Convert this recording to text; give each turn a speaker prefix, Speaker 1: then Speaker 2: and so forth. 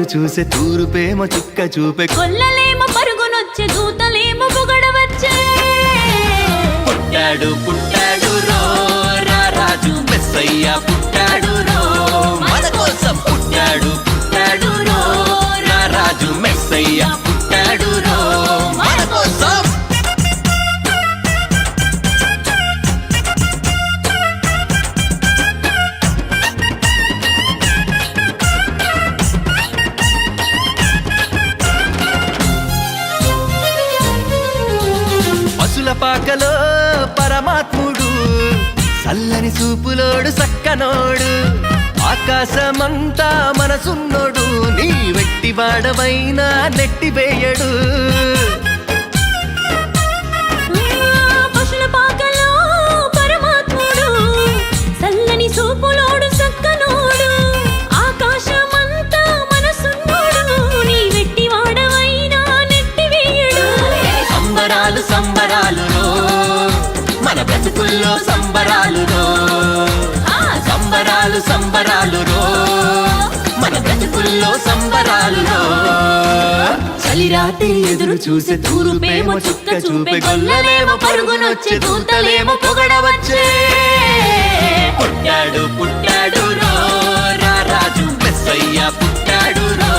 Speaker 1: ఎదురు చూసే తూరుపేమో చుక్క చూపే
Speaker 2: కొల్లలేమో పరుగునొచ్చే దూతలేమో పొగడవచ్చే
Speaker 1: పుట్టాడు పుట్టాడు రో రా రాజు మెస్సయ్య పుట్టాడు రో మన కోసం పుట్టాడు పుట్టాడు రో రా రాజు మెస్సయ్య పుట్టాడు రో మన కోసం పసుల పాకలో పరమాత్ముడు చల్లని చూపులోడు సక్కనోడు ఆకాశమంతా మనసున్నోడు నీ వెట్టి వాడవైనా నెట్టివేయడు
Speaker 2: పశుల పాకలో పరమాత్ముడు చల్లని చూపులోడు సక్కనోడు ఆకాశమంతా మనసున్నోడు నీ వెట్టి వాడవైనా నెట్టివేయడు
Speaker 1: సంబరాలు సంబరాలు మన బ్రతుకుల్లో సంబరాలు సంబరాలు సంబరాలు మన బ్రతుకుల్లో సంబరాలు చలిరాత్రి ఎదురు చూసే తూరుపేమో చుక్క చూపే గొల్లలేమో పరుగునొచ్చే దూతలేమో పొగడవచ్చే పుట్టాడు పుట్టాడు రో రా రాజు మెస్సయ్య పుట్టాడు రో